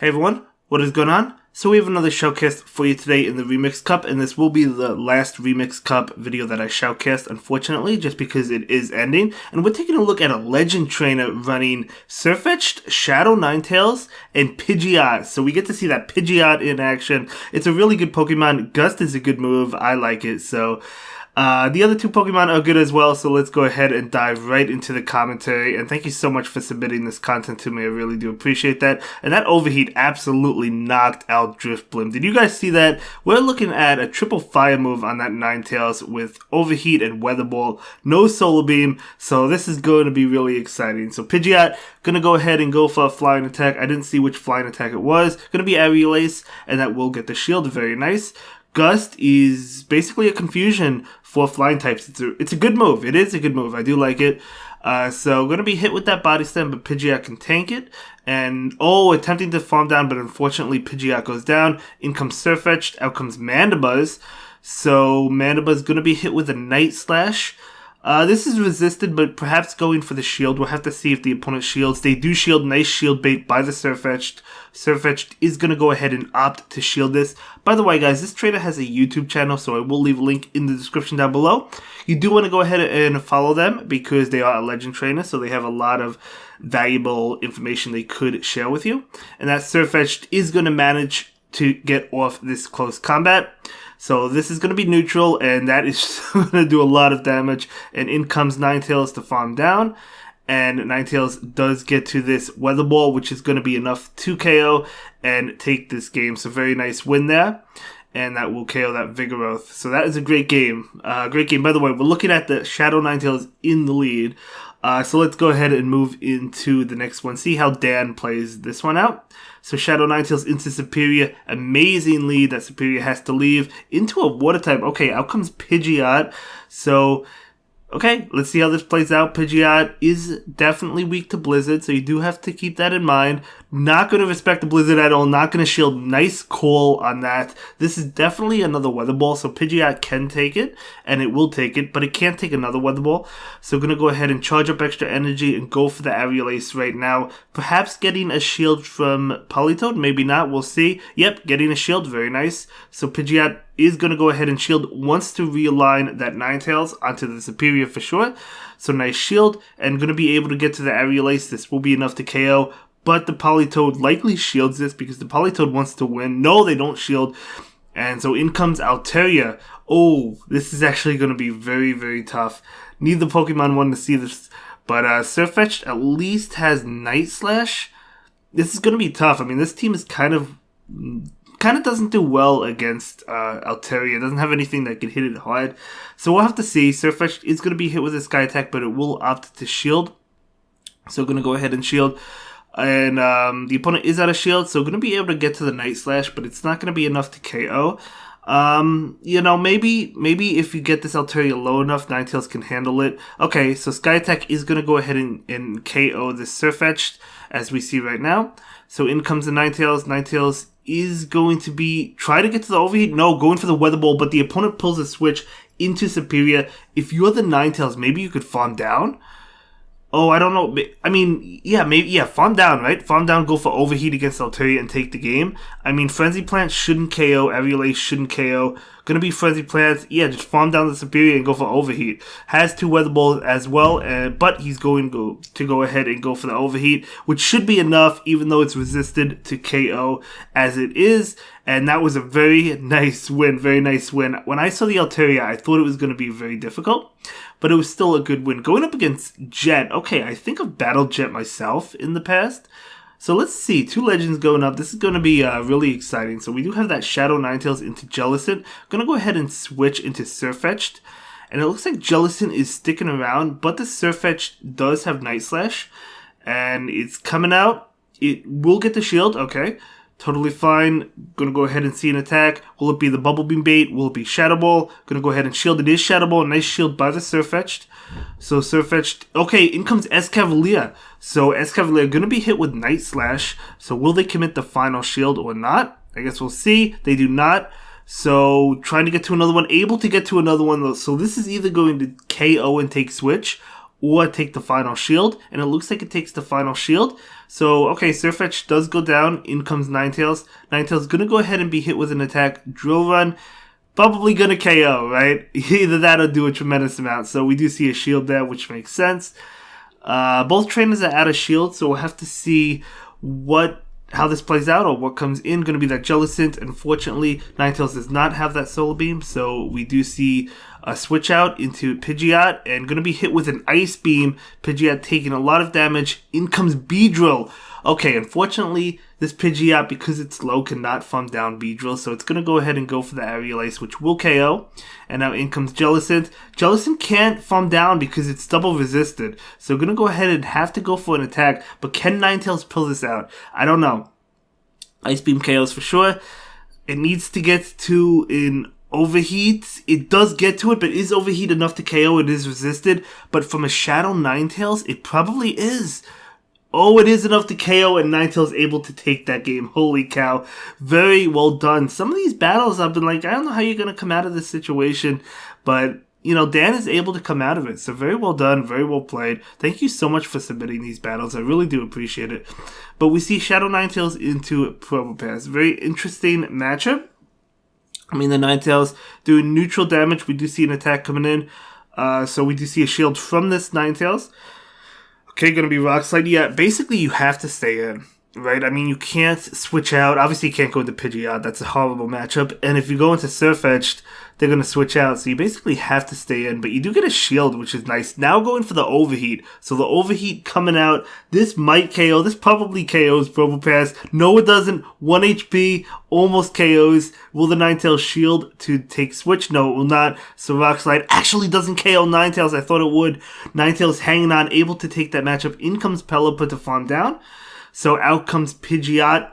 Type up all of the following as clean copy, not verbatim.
Hey everyone, what is going on? So we have another shoutcast for you today in the Remix Cup, and this will be the last Remix Cup video that I shoutcast, unfortunately, just because it is ending. And we're taking a look at a legend trainer running Sirfetch'd, Shadow Ninetales, and Pidgeot. So we get to see that Pidgeot in action. It's a really good Pokemon. Gust is a good move. I like it. So the other two Pokemon are good as well, so let's go ahead and dive right into the commentary. And thank you so much for submitting this content to me. I really do appreciate that. And that Overheat absolutely knocked out Drifblim. Did you guys see that? We're looking at a triple fire move on that Ninetales with Overheat and Weather Ball. No Solar Beam, so this is going to be really exciting. So Pidgeot, gonna go ahead and go for a flying attack. I didn't see which flying attack it was. Gonna be Aerial Ace, and that will get the shield. Very nice. Gust is basically a confusion for flying types. It's a good move. It is a good move. I do like it. So going to be hit with that body slam, but Pidgeot can tank it. And, attempting to farm down, but unfortunately Pidgeot goes down. In comes Sirfetch'd. Out comes Mandibuzz. So Mandibuzz going to be hit with a Night Slash. This is resisted, but perhaps going for the shield. We'll have to see if the opponent shields. They do shield. Nice shield bait by the Sirfetch'd. Sirfetch'd is going to go ahead and opt to shield this. By the way, guys, this trader has a YouTube channel, so I will leave a link in the description down below. You do want to go ahead and follow them because they are a legend trainer, so they have a lot of valuable information they could share with you. And that Sirfetch'd is going to manage to get off this close combat. So this is going to be neutral, and that is going to do a lot of damage. And in comes Ninetales to farm down. And Ninetales does get to this Weather Ball, which is going to be enough to KO and take this game. So very nice win there. And that will KO that Vigoroth. So that is a great game. Great game. By the way, we're looking at the Shadow Ninetales in the lead. So let's go ahead and move into the next one. See how Dan plays this one out. So Shadow Ninetales into Superior. Amazing lead that Superior has to leave into a Water type. Okay, out comes Pidgeot. So, okay, let's see how this plays out. Pidgeot is definitely weak to Blizzard, so you do have to keep that in mind. Not going to respect the Blizzard at all. Not going to shield. Nice call on that. This is definitely another Weather Ball, so Pidgeot can take it, and it will take it, but it can't take another Weather Ball. So going to go ahead and charge up extra energy and go for the Aerial Ace right now. Perhaps getting a shield from Politoed, maybe not. We'll see. Yep, getting a shield. Very nice. So Pidgeot is going to go ahead and shield, wants to realign that Ninetales onto the Superior for sure. So nice shield, and going to be able to get to the Aerial Ace. This will be enough to KO, but the Politoed likely shields this because the Politoed wants to win. No, they don't shield. And so in comes Altaria. Oh, this is actually going to be very, very tough. Neither Pokemon wanted to see this, but Sirfetch'd at least has Night Slash. This is going to be tough. I mean, this team is kind of doesn't do well against Altaria. It doesn't have anything that can hit it hard. So we'll have to see. Sirfetch'd is going to be hit with a Sky Attack, but it will opt to shield. So going to go ahead and shield. And the opponent is out of shield, so going to be able to get to the Night Slash, but it's not going to be enough to KO. Maybe if you get this Altaria low enough, Ninetales can handle it. Okay, so Sky Attack is going to go ahead and KO this Sirfetch'd, as we see right now. So in comes the Ninetales. Ninetales is going to be try to get to the Overheat. No, going for the Weather Ball, but the opponent pulls a switch into Superior. If you're the Ninetales, maybe you could farm down. Oh, I don't know. I mean, farm down, right? Farm down, go for Overheat against Altaria and take the game. I mean, Frenzy Plant shouldn't KO. Aerial Ace shouldn't KO. Gonna be Frenzy Plants. Yeah, just farm down the Superior and go for Overheat. Has two Weather Balls as well, but he's going to go ahead and go for the Overheat, which should be enough, even though it's resisted to KO as it is. And that was a very nice win, very nice win. When I saw the Altaria, I thought it was going to be very difficult, but it was still a good win. Going up against Jet, okay, I think I've battled Jet myself in the past. So let's see, two legends going up. This is going to be really exciting. So we do have that Shadow Ninetales into Jellicent. Going to go ahead and switch into Sirfetch'd. And it looks like Jellicent is sticking around, but the Sirfetch'd does have Night Slash. And it's coming out. It will get the shield, okay. Totally fine. Gonna go ahead and see an attack. Will it be the Bubble Beam bait? Will it be Shadow Ball? Gonna go ahead and shield. It is Shadow Ball. Nice shield by the Sirfetch'd. So Sirfetch'd. Okay, in comes Escavalier. So Escavalier gonna be hit with Night Slash. So will they commit the final shield or not? I guess we'll see. They do not. So trying to get to another one. Able to get to another one. So this is either going to KO and take switch, or take the final shield, and it looks like it takes the final shield. So, okay, Sirfetch'd does go down. In comes Ninetales. Ninetales going to go ahead and be hit with an attack. Drill Run, probably going to KO, right? Either that or do a tremendous amount. So we do see a shield there, which makes sense. Both trainers are out of shield, so we'll have to see how this plays out or what comes in. Going to be that Jellicent. Unfortunately, Ninetales does not have that Solar Beam, so we do see a switch out into Pidgeot and going to be hit with an Ice Beam. Pidgeot taking a lot of damage. In comes Beedrill. Okay, unfortunately, this Pidgeot, because it's low, cannot farm down Beedrill, so it's going to go ahead and go for the Aerial Ace, which will KO. And now in comes Jellicent. Jellicent can't farm down because it's double resisted, so going to go ahead and have to go for an attack, but can Ninetales pull this out? I don't know. Ice Beam KOs for sure. It needs to get to an Overheat. It does get to it, but is Overheat enough to KO? It is resisted, but from a Shadow Ninetales, it probably is. Oh, it is enough to KO, and Ninetales able to take that game. Holy cow. Very well done. Some of these battles I've been like, I don't know how you're going to come out of this situation, but, you know, Dan is able to come out of it. So very well done, very well played. Thank you so much for submitting these battles. I really do appreciate it. But we see Shadow Ninetales into Probopass. Very interesting matchup. I mean, the Ninetales doing neutral damage. We do see an attack coming in. So we do see a shield from this Ninetales. Okay, going to be Rock Slide. Yeah, basically you have to stay in, right? I mean, you can't switch out. Obviously, you can't go into Pidgeot. That's a horrible matchup. And if you go into Sirfetch'd, they're going to switch out. So you basically have to stay in. But you do get a shield, which is nice. Now going for the Overheat. So the Overheat coming out. This might KO. This probably KOs Probopass. No, it doesn't. 1 HP. Almost KOs. Will the Ninetales shield to take switch? No, it will not. So Rock Slide actually doesn't KO Ninetales. I thought it would. Ninetales hanging on. Able to take that matchup. In comes Pelipper to farm down. So out comes Pidgeot.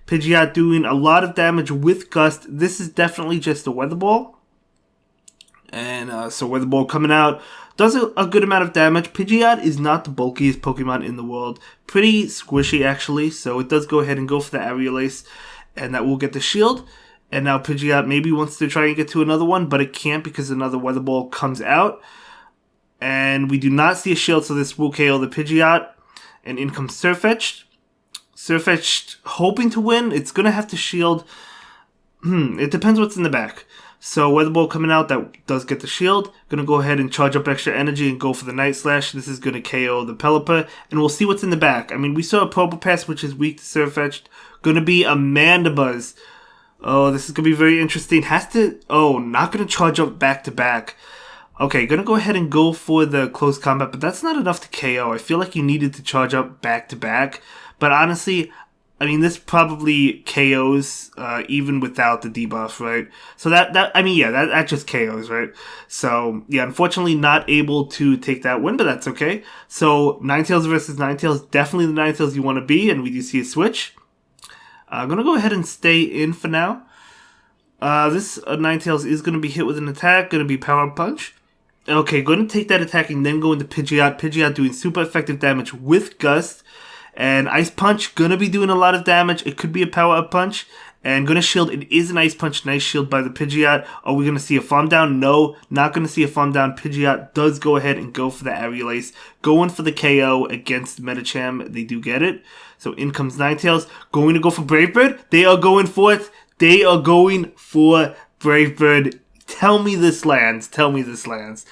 Pidgeot doing a lot of damage with Gust. This is definitely just a Weather Ball. And so Weather Ball coming out does a good amount of damage. Pidgeot is not the bulkiest Pokemon in the world. Pretty squishy, actually. So it does go ahead and go for the Aerial Ace. And that will get the shield. And now Pidgeot maybe wants to try and get to another one, but it can't because another Weather Ball comes out. And we do not see a shield, so this will KO the Pidgeot. And in comes Sirfetch'd. Sirfetch'd hoping to win. It's going to have to shield. It depends what's in the back. So Weather Ball coming out, that does get the shield. Going to go ahead and charge up extra energy and go for the Night Slash. This is going to KO the Pelipper. And we'll see what's in the back. I mean, we saw a Probopass, which is weak to Sirfetch'd. Going to be a Mandibuzz. Oh, this is going to be very interesting. Not going to charge up back to back. Okay, going to go ahead and go for the close combat, but that's not enough to KO. I feel like you needed to charge up back to back. But honestly, I mean, this probably KOs even without the debuff, right? So that just KOs, right? So, yeah, unfortunately not able to take that win, but that's okay. So, Ninetales versus Ninetales, definitely the Ninetales you want to be, and we do see a switch. I'm going to go ahead and stay in for now. This Ninetales is going to be hit with an attack, going to be Power Punch. Okay, going to take that attack and then go into Pidgeot. Pidgeot doing super effective damage with Gust. And Ice Punch, going to be doing a lot of damage. It could be a Power-Up Punch. And going to shield. It is an Ice Punch. Nice shield by the Pidgeot. Are we going to see a farm down? No, not going to see a farm down. Pidgeot does go ahead and go for the Aerial Ace. Going for the KO against Medicham. They do get it. So in comes Ninetales. Going to go for Brave Bird. They are going for it. They are going for Brave Bird. Tell me this lands. Tell me this lands.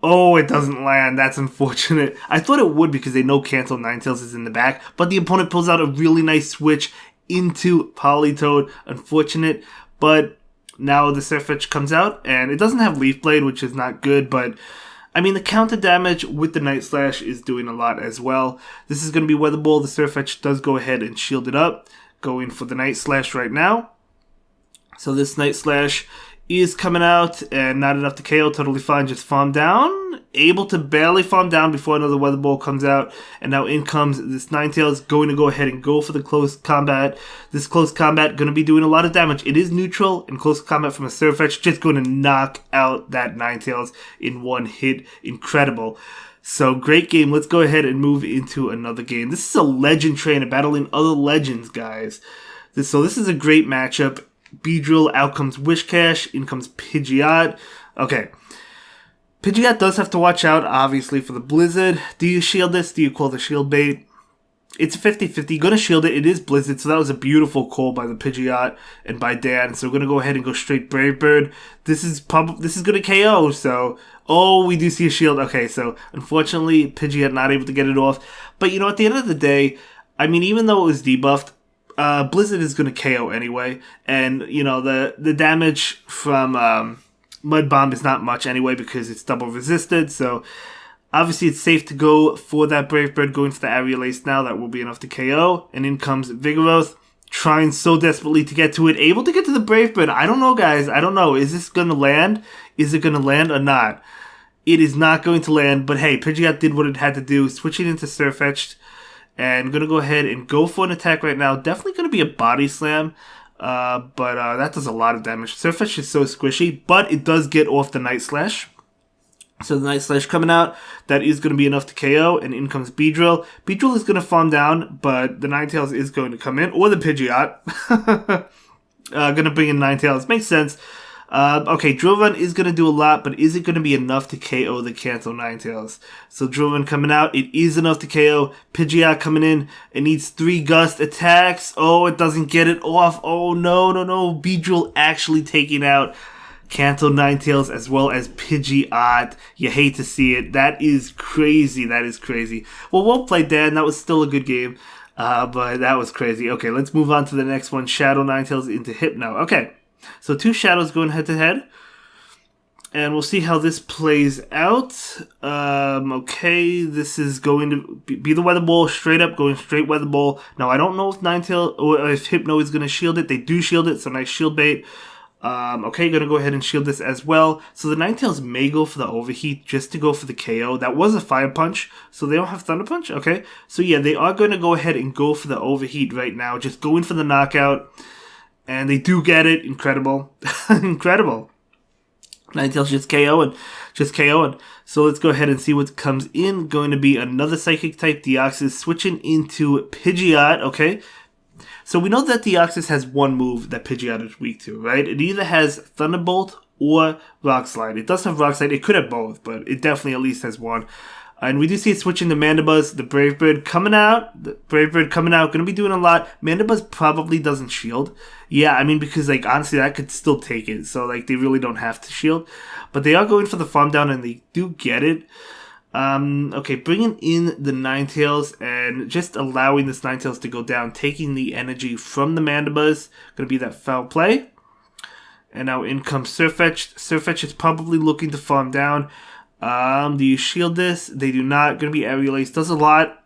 Oh, it doesn't land. That's unfortunate. I thought it would because they know Cancel Ninetales is in the back, but the opponent pulls out a really nice switch into Politoed. Unfortunate, but now the Sirfetch'd comes out, and it doesn't have Leaf Blade, which is not good, but I mean, the counter damage with the Night Slash is doing a lot as well. This is going to be Weather Ball. The Sirfetch'd does go ahead and shield it up, going for the Night Slash right now. So this Night Slash is coming out, and not enough to KO, totally fine, just farm down. Able to barely farm down before another Weather Ball comes out, and now in comes this Ninetales, going to go ahead and go for the close combat. This close combat going to be doing a lot of damage. It is neutral, and close combat from a Sirfetch'd just going to knock out that Ninetales in one hit. Incredible. So, great game. Let's go ahead and move into another game. This is a Legend Trainer battling other Legends, guys. So this is a great matchup. Beedrill, out comes Wishcash, in comes Pidgeot. Okay. Pidgeot does have to watch out, obviously, for the Blizzard. Do you shield this? Do you call the shield bait? It's 50-50. You're going to shield it. It is Blizzard, so that was a beautiful call by the Pidgeot and by Dan. So we're going to go ahead and go straight Brave Bird. This is going to KO, so... Oh, we do see a shield. Okay, so unfortunately, Pidgeot not able to get it off. But, you know, at the end of the day, I mean, even though it was debuffed, Blizzard is going to KO anyway. And, you know, the damage from Mud Bomb is not much anyway because it's double resisted, so... Obviously, it's safe to go for that Brave Bird, going for the Aerial Ace now. That will be enough to KO. And in comes Vigoroth, trying so desperately to get to it. Able to get to the Brave Bird. I don't know, guys. I don't know. Is this going to land? Is it going to land or not? It is not going to land. But hey, Pidgeot did what it had to do. Switching into Sirfetch'd. And going to go ahead and go for an attack right now. Definitely going to be a Body Slam. But that does a lot of damage. Sirfetch'd is so squishy. But it does get off the Night Slash. So the Night Slash coming out, that is going to be enough to KO, and in comes Beedrill. Beedrill is going to farm down, but the Ninetales is going to come in, or the Pidgeot. Going to bring in Ninetales, makes sense. Okay, Drill Run is going to do a lot, but is it going to be enough to KO the Kanto Ninetales? So Drill Run coming out, it is enough to KO. Pidgeot coming in, it needs 3 Gust attacks. Oh, it doesn't get it off. Oh, no. Beedrill actually taking out Kanto Ninetales as well as Pidgeot. You hate to see it. That is crazy. Well, well played, Dan. That was still a good game. But that was crazy. Okay, let's move on to the next one. Shadow Ninetales into Hypno. Okay, so 2 Shadows going head-to-head. And we'll see how this plays out. Okay, this is going to be the Weather Ball. Straight up, going straight Weather Ball. Now, I don't know if Ninetales or if Hypno is going to shield it. They do shield it, so nice shield bait. Okay, gonna go ahead and shield this as well. So the Ninetales may go for the Overheat just to go for the KO. That was a Fire Punch, so they don't have Thunder Punch? Okay, so yeah, they are going to go ahead and go for the Overheat right now. Just going for the knockout. And they do get it. Incredible. Incredible. Ninetales just KOing. So let's go ahead and see what comes in. Going to be another Psychic type Deoxys switching into Pidgeot, okay? So we know that Deoxys has one move that Pidgeot is weak to, right? It either has Thunderbolt or Rock Slide. It does have Rock Slide. It could have both, but it definitely at least has one. And we do see it switching to Mandibuzz. The Brave Bird coming out. Going to be doing a lot. Mandibuzz probably doesn't shield. Yeah, I mean, because, like, honestly, that could still take it. So, like, they really don't have to shield. But they are going for the farm down, and they do get it. Okay, bringing in the Ninetales and just allowing this Ninetales to go down, taking the energy from the Mandibuzz. Going to be that foul play. And now in comes Sirfetch'd. Sirfetch'd is probably looking to farm down. Do you shield this? They do not. Going to be Aerial Ace. Does a lot.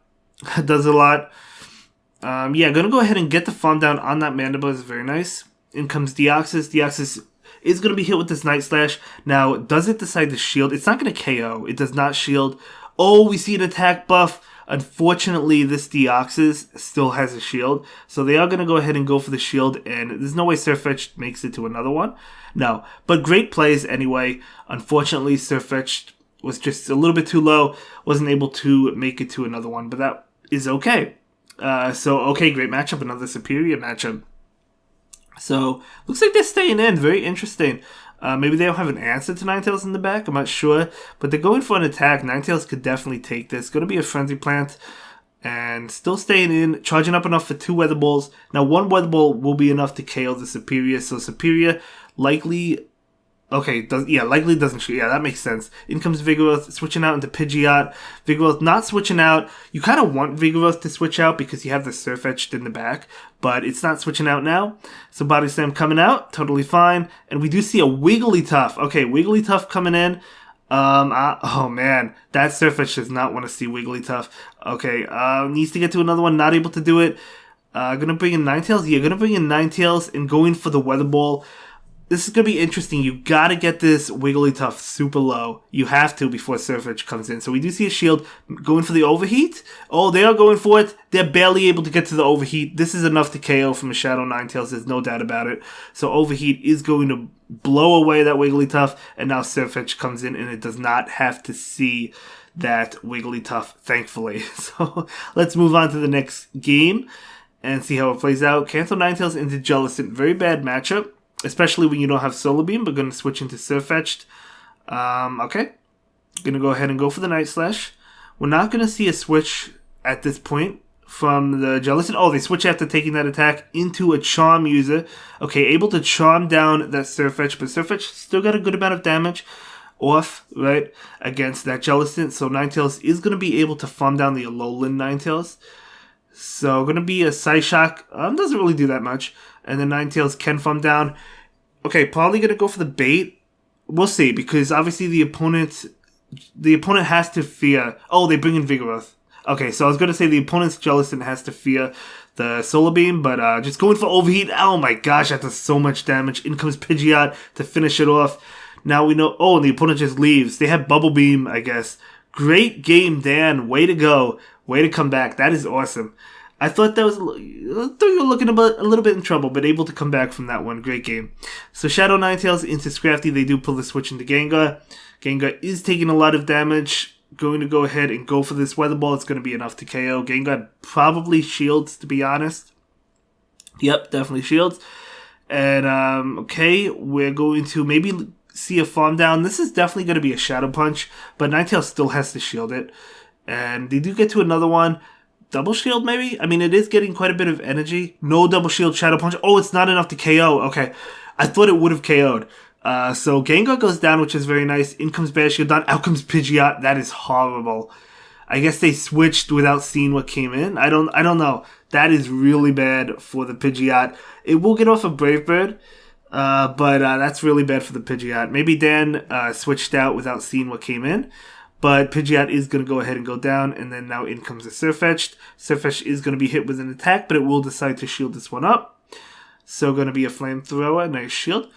Yeah, going to go ahead and get the farm down on that Mandibuzz. Very nice. In comes Deoxys. Deoxys is going to be hit with this Night Slash. Now, does it decide to shield? It's not going to KO. It does not shield. Oh, we see an attack buff. Unfortunately, this Deoxys still has a shield. So they are going to go ahead and go for the shield. And there's no way Sirfetch'd makes it to another one. No. But great plays anyway. Unfortunately, Sirfetch'd was just a little bit too low. Wasn't able to make it to another one. But that is okay. Okay, great matchup. Another superior matchup. So, looks like they're staying in. Very interesting. Maybe they don't have an answer to Ninetales in the back. I'm not sure. But they're going for an attack. Ninetales could definitely take this. Going to be a Frenzy Plant. And still staying in. Charging up enough for 2 Weather Balls. Now, 1 Weather Ball will be enough to KO the Superior. So, Superior likely... Okay, likely doesn't shoot. Yeah, that makes sense. In comes Vigoroth, switching out into Pidgeot. Vigoroth not switching out. You kind of want Vigoroth to switch out because you have the Sirfetch'd in the back, but it's not switching out now. So Body Slam coming out, totally fine. And we do see a Wigglytuff. Okay, Wigglytuff coming in. Oh man, that Sirfetch'd does not want to see Wigglytuff. Okay, needs to get to another one, not able to do it. Gonna bring in Ninetales? Yeah, gonna bring in Ninetales and going for the Weather Ball. This is going to be interesting. You got to get this Wigglytuff super low. You have to before Sirfetch'd comes in. So we do see a shield going for the Overheat. Oh, they are going for it. They're barely able to get to the Overheat. This is enough to KO from a Shadow Ninetales. There's no doubt about it. So Overheat is going to blow away that Wigglytuff. And now Sirfetch'd comes in and it does not have to see that Wigglytuff, thankfully. So let's move on to the next game and see how it plays out. Kanto Ninetales into Jellicent. Very bad matchup. Especially when you don't have Solar Beam, but going to switch into Sirfetch'd. Okay. Gonna go ahead and go for the Night Slash. We're not gonna see a switch at this point from the Jellicent. Oh, they switch after taking that attack into a Charm user. Okay, able to charm down that Sirfetch'd, but Sirfetch'd still got a good amount of damage off, right, against that Jellicent. So Ninetales is going to be able to farm down the Alolan Ninetales. So going to be a Psyshock. Doesn't really do that much. And then Ninetales can farm down. Okay, probably going to go for the bait. We'll see, because obviously the opponent has to fear. Oh, they bring in Vigoroth. Okay, so I was going to say the opponent's Jellicent has to fear the Solar Beam, but just going for Overheat. Oh my gosh, that does so much damage. In comes Pidgeot to finish it off. Now we know. Oh, and the opponent just leaves. They have Bubble Beam, I guess. Great game, Dan. Way to go. Way to come back. That is awesome. I thought you were looking a little bit in trouble, but able to come back from that one. Great game. So Shadow Ninetales into Scrafty. They do pull the switch into Gengar. Gengar is taking a lot of damage. Going to go ahead and go for this Weather Ball. It's going to be enough to KO. Gengar probably shields, to be honest. Yep, definitely shields. And, okay, we're going to maybe see a farm down. This is definitely going to be a Shadow Punch, but Ninetales still has to shield it. And they do get to another one. Double shield, maybe? I mean, it is getting quite a bit of energy. No double shield, Shadow Punch. Oh, it's not enough to KO. Okay, I thought it would have KO'd. So Gengar goes down, which is very nice. In comes Bastiodon. Out comes Pidgeot. That is horrible. I guess they switched without seeing what came in. I don't know. That is really bad for the Pidgeot. It will get off a Brave Bird. But that's really bad for the Pidgeot. Maybe Dan switched out without seeing what came in. But Pidgeot is going to go ahead and go down. And then now in comes the Sirfetch'd. Sirfetch'd is going to be hit with an attack, but it will decide to shield this one up. So going to be a Flamethrower. Nice shield.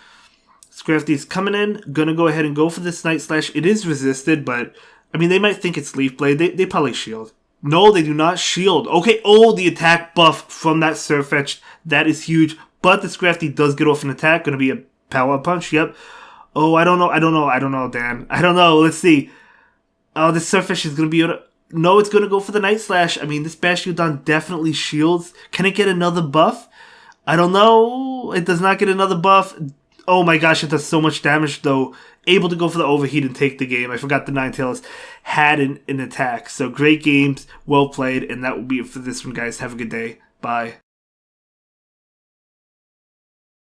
Scrafty's coming in. Going to go ahead and go for this Night Slash. It is resisted, but I mean, they might think it's Leaf Blade. They probably shield. No, they do not shield. Okay, oh, the attack buff from that Sirfetch'd. That is huge. But the Scrafty does get off an attack. Going to be a Power Punch. Yep. Oh, I don't know, Dan. I don't know. Let's see. Oh, this Sirfetch'd is going to be able to... No, it's going to go for the Night Slash. I mean, this Bastiodon definitely shields. Can it get another buff? I don't know. It does not get another buff. Oh my gosh, it does so much damage, though. Able to go for the Overheat and take the game. I forgot the Ninetales had an attack. So great games. Well played. And that will be it for this one, guys. Have a good day. Bye.